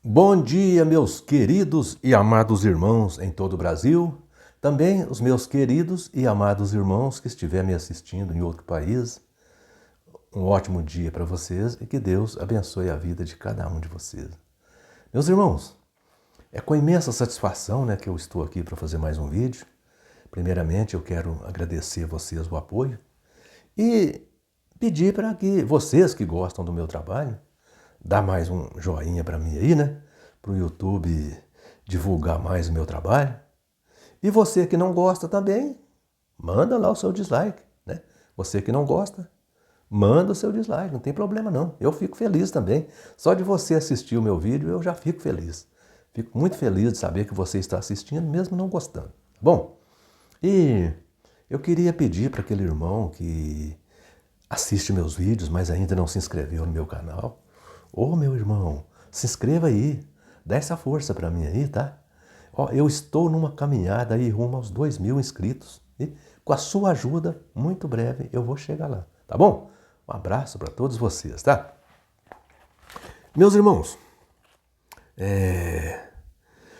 Bom dia, meus queridos e amados irmãos em todo o Brasil, também os meus queridos e amados irmãos que estiverem me assistindo em outro país. Um ótimo dia para vocês e que Deus abençoe a vida de cada um de vocês. Meus irmãos, é com imensa satisfação, que eu estou aqui para fazer mais um vídeo. Primeiramente, eu quero agradecer a vocês o apoio e pedir para que vocês que gostam do meu trabalho, dá mais um joinha para mim aí, para o YouTube divulgar mais o meu trabalho. E você que não gosta também, manda lá o seu dislike, Você que não gosta, manda o seu dislike, não tem problema não. Eu fico feliz também. Só de você assistir o meu vídeo, eu já fico feliz. Fico muito feliz de saber que você está assistindo, mesmo não gostando. Bom, e eu queria pedir para aquele irmão que assiste meus vídeos, mas ainda não se inscreveu no meu canal. Ô, meu irmão, se inscreva aí, dá essa força para mim aí, tá? Ó, eu estou numa caminhada aí rumo aos 2.000 inscritos e com a sua ajuda, muito breve, eu vou chegar lá, tá bom? Um abraço para todos vocês, tá? Meus irmãos,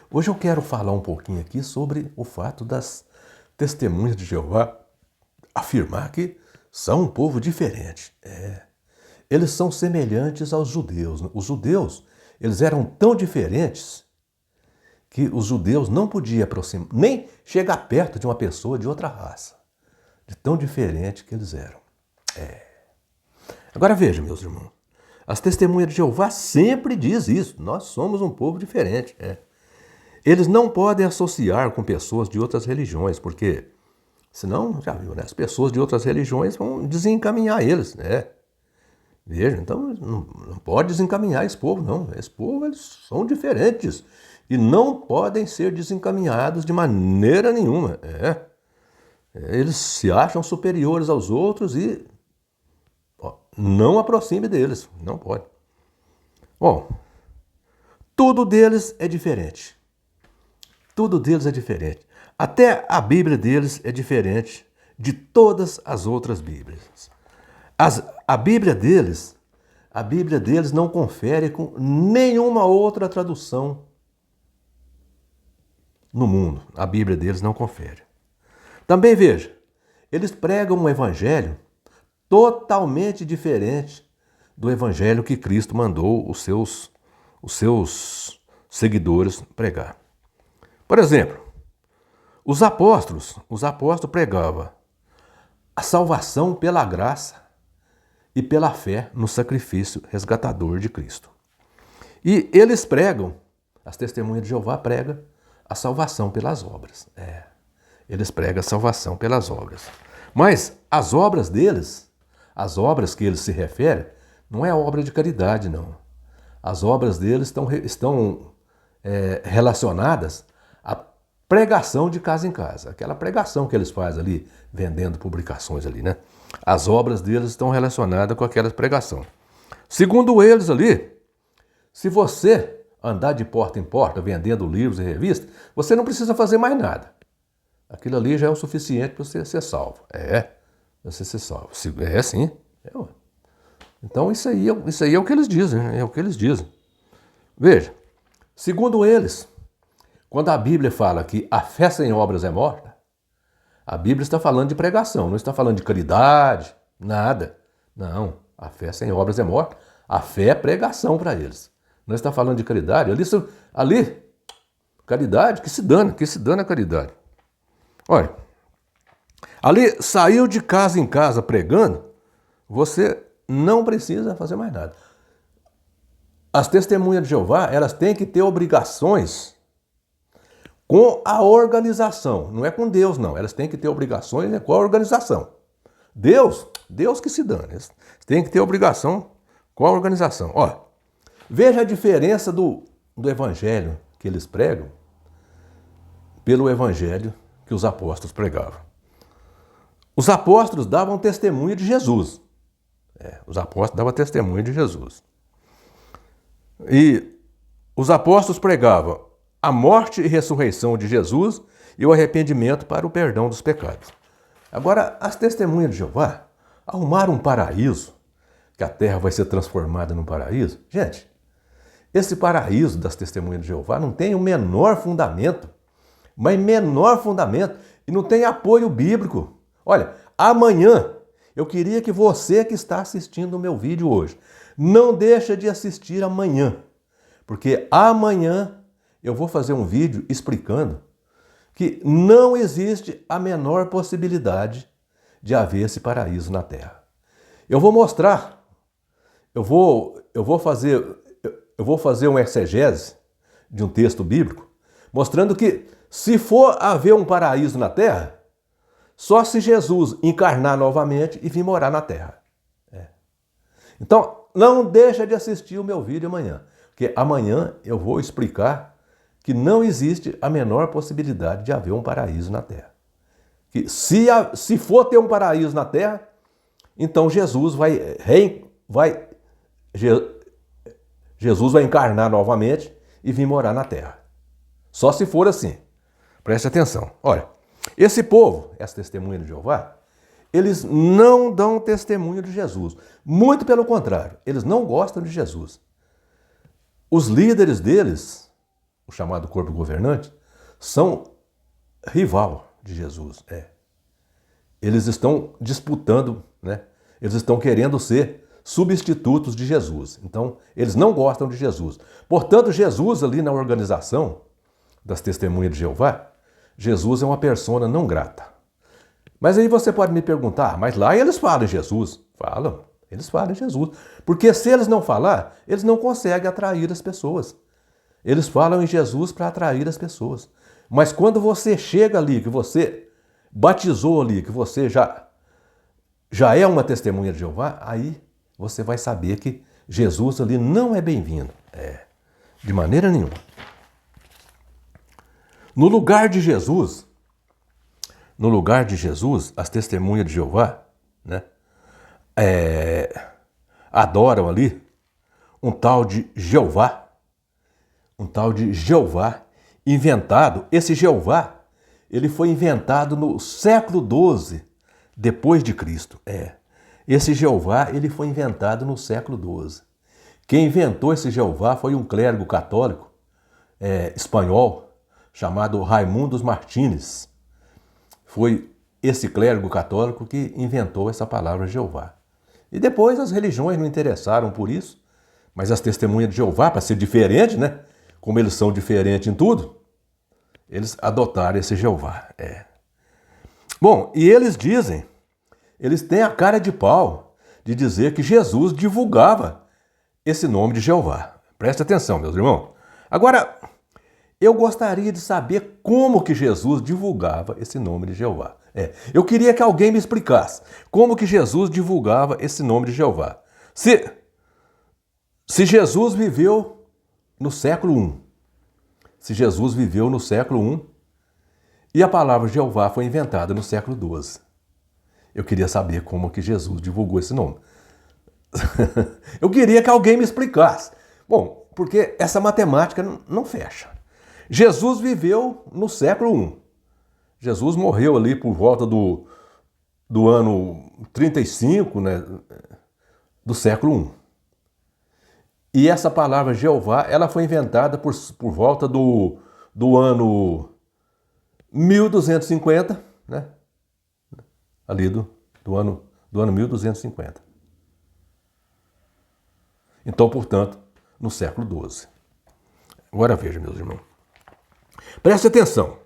hoje eu quero falar um pouquinho aqui sobre o fato das testemunhas de Jeová afirmar que são um povo diferente. Eles são semelhantes aos judeus. Os judeus, eles eram tão diferentes que os judeus não podiam aproximar, nem chegar perto de uma pessoa de outra raça. De tão diferente que eles eram. Agora veja, meus irmãos, as testemunhas de Jeová sempre dizem isso. Nós somos um povo diferente. Eles não podem associar com pessoas de outras religiões, porque senão, já viu, as pessoas de outras religiões vão desencaminhar eles, Veja, então não pode desencaminhar esse povo, não. Esse povo, eles são diferentes e não podem ser desencaminhados de maneira nenhuma. Eles se acham superiores aos outros e não aproxime deles, não pode. Bom, tudo deles é diferente. Tudo deles é diferente. Até a Bíblia deles é diferente de todas as outras Bíblias. A Bíblia deles não confere com nenhuma outra tradução no mundo. A Bíblia deles não confere. Também veja, eles pregam um evangelho totalmente diferente do evangelho que Cristo mandou os seus seguidores pregar. Por exemplo, os apóstolos pregavam a salvação pela graça e pela fé no sacrifício resgatador de Cristo. E eles pregam, as testemunhas de Jeová pregam a salvação pelas obras. Eles pregam a salvação pelas obras. Mas as obras deles, as obras que eles se referem, não é obra de caridade, não. As obras deles estão relacionadas à pregação de casa em casa. Aquela pregação que eles fazem ali, vendendo publicações ali, As obras deles estão relacionadas com aquela pregação. Segundo eles ali, se você andar de porta em porta vendendo livros e revistas, você não precisa fazer mais nada. Aquilo ali já é o suficiente para você ser salvo. Você ser salvo. Sim. Então isso aí é o que eles dizem, é o que eles dizem. Veja, segundo eles, quando a Bíblia fala que a fé sem obras é morta, a Bíblia está falando de pregação, não está falando de caridade, nada. Não, a fé sem obras é morta. A fé é pregação para eles. Não está falando de caridade. Ali, caridade, que se dana a caridade. Olha, ali saiu de casa em casa pregando, você não precisa fazer mais nada. As testemunhas de Jeová, elas têm que ter obrigações com a organização, não é com Deus, não. Elas têm que ter obrigações com a organização. Deus que se dane. Eles têm que ter obrigação com a organização. Veja a diferença do evangelho que eles pregam pelo evangelho que os apóstolos pregavam. Os apóstolos davam testemunho de Jesus. Os apóstolos davam testemunho de Jesus. E os apóstolos pregavam a morte e ressurreição de Jesus e o arrependimento para o perdão dos pecados. Agora, as testemunhas de Jeová arrumaram um paraíso, que a terra vai ser transformada num paraíso. Gente, Esse paraíso das testemunhas de Jeová não tem o menor fundamento, mas menor fundamento, e não tem apoio bíblico. Olha, amanhã, eu queria que você que está assistindo o meu vídeo hoje, não deixa de assistir amanhã, porque amanhã eu vou fazer um vídeo explicando que não existe a menor possibilidade de haver esse paraíso na Terra. Eu vou mostrar, eu vou fazer um exegese de um texto bíblico, mostrando que se for haver um paraíso na Terra, só se Jesus encarnar novamente e vir morar na Terra. Então, não deixa de assistir o meu vídeo amanhã, porque amanhã eu vou explicar que não existe a menor possibilidade de haver um paraíso na Terra. Que se for ter um paraíso na Terra, então Jesus vai encarnar novamente e vir morar na Terra. Só se for assim. Preste atenção. Olha, esse povo, essa testemunha de Jeová, eles não dão testemunho de Jesus. Muito pelo contrário, eles não gostam de Jesus. Os líderes deles, o chamado corpo governante, são rival de Jesus. Eles estão disputando, né? Eles estão querendo ser substitutos de Jesus. Então, eles não gostam de Jesus. Portanto, Jesus ali na organização das testemunhas de Jeová, Jesus é uma persona não grata. Mas aí você pode me perguntar, mas lá eles falam em Jesus. Falam, eles falam em Jesus. Porque se eles não falar, eles não conseguem atrair as pessoas. Eles falam em Jesus para atrair as pessoas. Mas quando você chega ali, que você batizou ali, que você já é uma testemunha de Jeová, aí você vai saber que Jesus ali não é bem-vindo. De maneira nenhuma. No lugar de Jesus, as testemunhas de Jeová, né, adoram ali um tal de Jeová, inventado. Esse Jeová, ele foi inventado no século XII depois de Cristo. Esse Jeová, ele foi inventado no século XII. Quem inventou esse Jeová foi um clérigo católico espanhol chamado Raimundos Martínez. Foi esse clérigo católico que inventou essa palavra Jeová. E depois as religiões não interessaram por isso, mas as testemunhas de Jeová, para ser diferente, né? Como eles são diferentes em tudo, eles adotaram esse Jeová. Bom, e eles têm a cara de pau de dizer que Jesus divulgava esse nome de Jeová. Preste atenção, meus irmãos. Agora, eu gostaria de saber como que Jesus divulgava esse nome de Jeová. Eu queria que alguém me explicasse como que Jesus divulgava esse nome de Jeová. Se Jesus viveu no século I, e a palavra Jeová foi inventada no século XII, eu queria saber como que Jesus divulgou esse nome. Eu queria que alguém me explicasse. Bom, porque essa matemática não fecha. Jesus viveu no século I. Jesus morreu ali por volta do ano 35, né, do século I. E essa palavra Jeová, ela foi inventada por volta do ano 1250, né? Ali do ano 1250. Então, portanto, no século XII. Agora veja, meus irmãos. Preste atenção.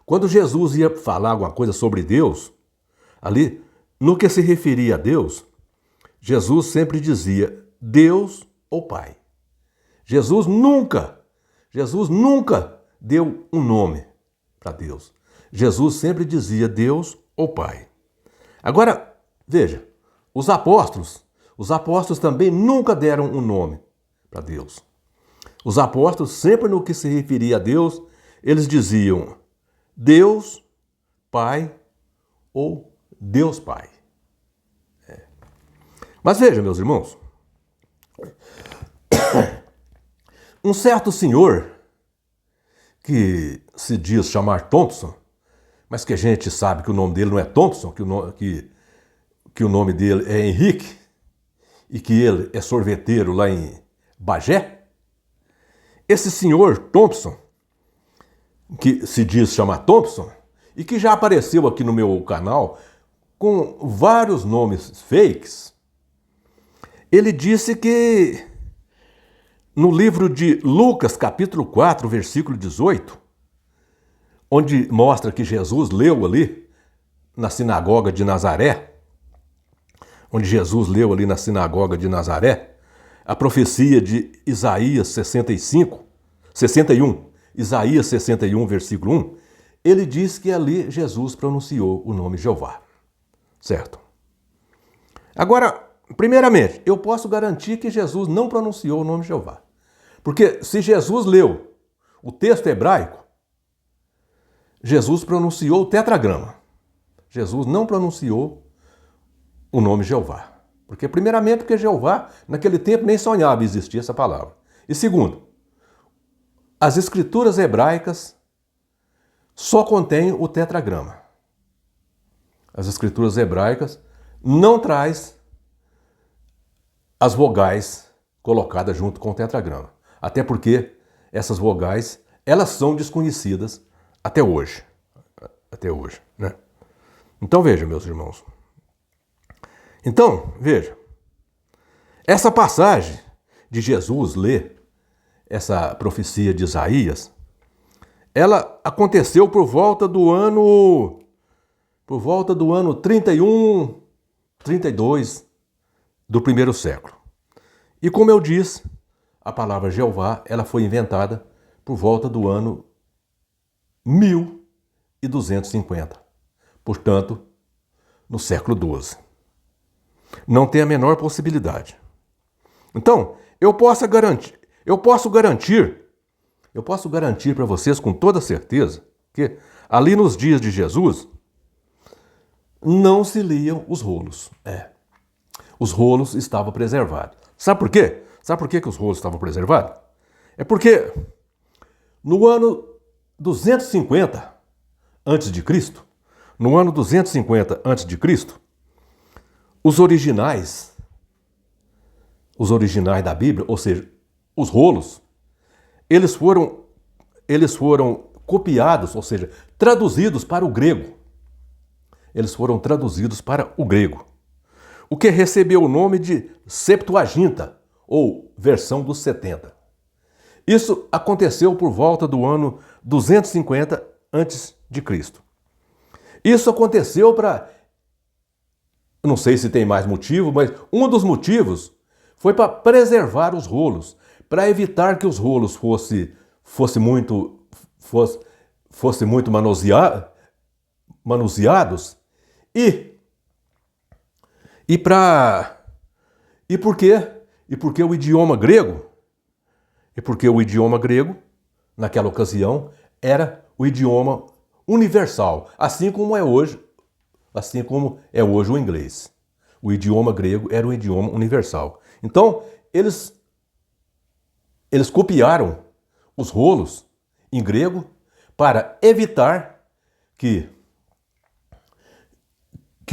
Quando Jesus ia falar alguma coisa sobre Deus, ali, no que se referia a Deus, Jesus sempre dizia Deus ou Pai. Jesus nunca deu um nome para Deus. Jesus sempre dizia Deus ou Pai. Agora, veja, os apóstolos também nunca deram um nome para Deus. Os apóstolos, sempre no que se referia a Deus, eles diziam Deus, Pai ou Deus Pai. Mas veja, meus irmãos, um certo senhor que se diz chamar Thompson, mas que a gente sabe que o nome dele não é Thompson, que o nome dele é Henrique, e que ele é sorveteiro lá em Bagé, esse senhor Thompson, que se diz chamar Thompson, e que já apareceu aqui no meu canal com vários nomes fakes, ele disse que no livro de Lucas, capítulo 4, versículo 18, onde mostra que Jesus leu ali na sinagoga de Nazaré, onde Jesus leu ali na sinagoga de Nazaré, a profecia de Isaías 61, Isaías 61, versículo 1, ele diz que ali Jesus pronunciou o nome Jeová. Certo? Agora, primeiramente, eu posso garantir que Jesus não pronunciou o nome Jeová. Porque se Jesus leu o texto hebraico, Jesus pronunciou o tetragrama. Jesus não pronunciou o nome Jeová. Porque, primeiramente, porque Jeová, naquele tempo, nem sonhava existir essa palavra. E segundo, as escrituras hebraicas só contêm o tetragrama. As escrituras hebraicas não traz as vogais colocadas junto com o tetragrama. Até porque essas vogais, elas são desconhecidas até hoje. Até hoje, né? Então veja, meus irmãos. Então, veja. Essa passagem de Jesus ler essa profecia de Isaías, ela aconteceu por volta do ano 31, 32 do primeiro século. E como eu disse, a palavra Jeová, ela foi inventada por volta do ano 1250. Portanto, no século XII. Não tem a menor possibilidade. Então, eu posso garantir para vocês com toda certeza que ali nos dias de Jesus não se liam os rolos. Os rolos estavam preservados. Sabe por quê? Sabe por que os rolos estavam preservados? É porque no ano 250 a.C., os originais da Bíblia, ou seja, os rolos, eles foram copiados, ou seja, traduzidos para o grego. Eles foram traduzidos para o grego, o que recebeu o nome de Septuaginta, ou versão dos 70. Isso aconteceu por volta do ano 250 a.C. Isso aconteceu para... Não sei se tem mais motivo, mas um dos motivos foi para preservar os rolos, para evitar que os rolos fossem muito manuseados e por quê? E porque o idioma grego, naquela ocasião, era o idioma universal, assim como é hoje o inglês. O idioma grego era um idioma universal. Então, eles copiaram os rolos em grego para evitar que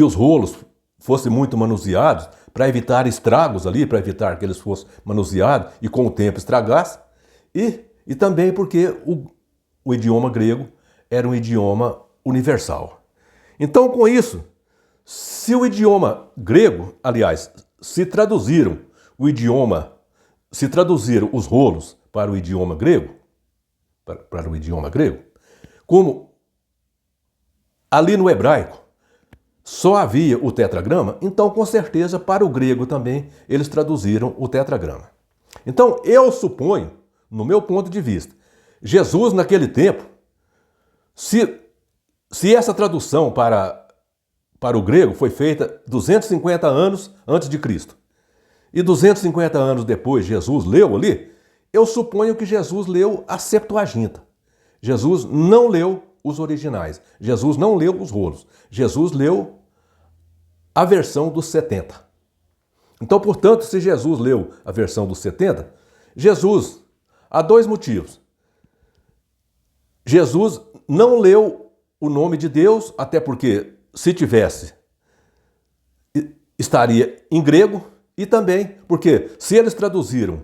os rolos fossem muito manuseados, para evitar estragos ali, para evitar que eles fossem manuseados e com o tempo estragassem, e também porque o idioma grego era um idioma universal. Então, com isso, se o idioma grego, aliás, se traduziram os rolos para o idioma grego, como ali no hebraico só havia o tetragrama, então com certeza para o grego também eles traduziram o tetragrama. Então eu suponho, no meu ponto de vista, Jesus naquele tempo, se essa tradução para o grego foi feita 250 anos antes de Cristo, e 250 anos depois Jesus leu ali, eu suponho que Jesus leu a Septuaginta. Jesus não leu os originais. Jesus não leu os rolos. Jesus leu a versão dos 70. Então, portanto, se Jesus leu a versão dos 70, há dois motivos. Jesus não leu o nome de Deus, até porque, se tivesse, estaria em grego, E também, porque se eles traduziram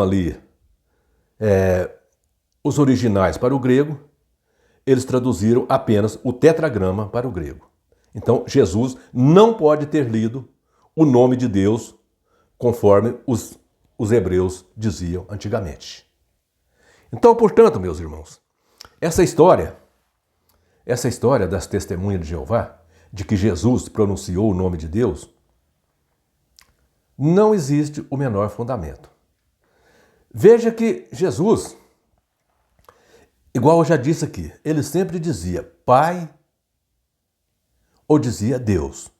ali os originais para o grego, eles traduziram apenas o tetragrama para o grego. Então, Jesus não pode ter lido o nome de Deus conforme os hebreus diziam antigamente. Então, portanto, meus irmãos, essa história das testemunhas de Jeová, de que Jesus pronunciou o nome de Deus, não existe o menor fundamento. Veja que Jesus, igual eu já disse aqui, ele sempre dizia Pai ou dizia Deus.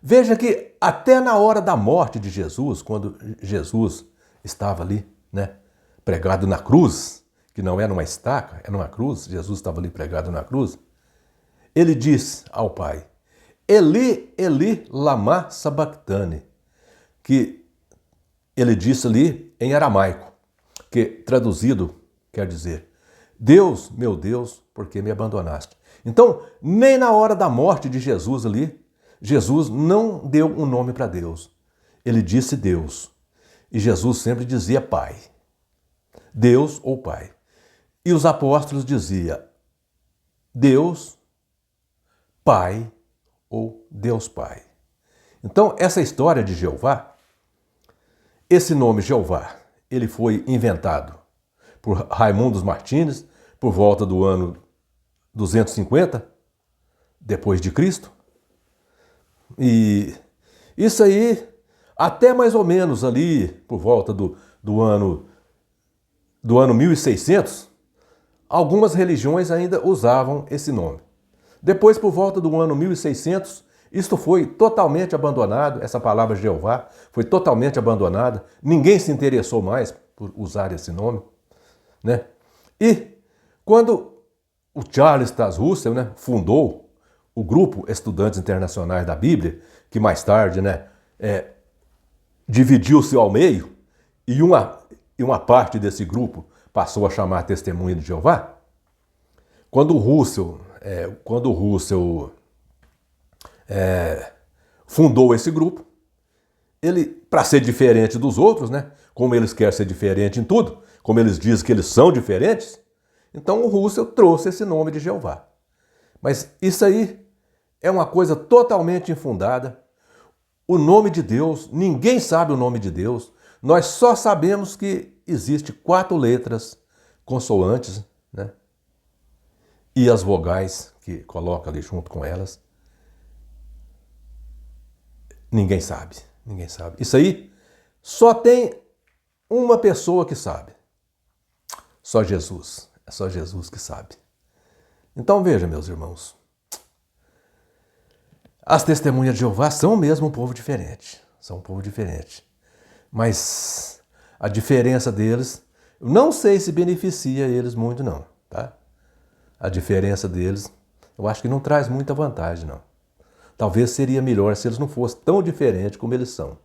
Veja que até na hora da morte de Jesus, quando Jesus estava ali, né, pregado na cruz, que não era uma estaca, era uma cruz, Jesus estava ali pregado na cruz, ele disse ao Pai, Eli, Eli, lama sabachthani, que ele disse ali em aramaico, que traduzido quer dizer, Deus, meu Deus, por que me abandonaste? Então, nem na hora da morte de Jesus ali, Jesus não deu um nome para Deus. Ele disse Deus. E Jesus sempre dizia Pai. Deus ou Pai. E os apóstolos diziam Deus, Pai ou Deus Pai. Então, essa história de Jeová, esse nome Jeová, ele foi inventado por Raimundo Martins por volta do ano 250 depois de Cristo. E isso aí, até mais ou menos ali, por volta do ano 1600, algumas religiões ainda usavam esse nome. Depois, por volta do ano 1600, isto foi totalmente abandonado, essa palavra Jeová foi totalmente abandonada, ninguém se interessou mais por usar esse nome, né? E quando o Charles Taze Russell, né, fundou o grupo Estudantes Internacionais da Bíblia, que mais tarde, né, dividiu-se ao meio, e uma parte desse grupo passou a chamar Testemunha de Jeová. Quando o Russell fundou esse grupo, ele, para ser diferente dos outros, né, como eles querem ser diferente em tudo, como eles dizem que eles são diferentes, então o Russell trouxe esse nome de Jeová. Mas isso aí é uma coisa totalmente infundada. O nome de Deus, ninguém sabe o nome de Deus. Nós só sabemos que existe 4 letras consoantes, né? E as vogais que coloca ali junto com elas. Ninguém sabe, ninguém sabe. Isso aí só tem uma pessoa que sabe. Só Jesus. É só Jesus que sabe. Então veja, meus irmãos, as testemunhas de Jeová são mesmo um povo diferente. São um povo diferente. Mas a diferença deles, eu não sei se beneficia eles muito não, tá? A diferença deles, eu acho que não traz muita vantagem não. Talvez seria melhor se eles não fossem tão diferentes como eles são.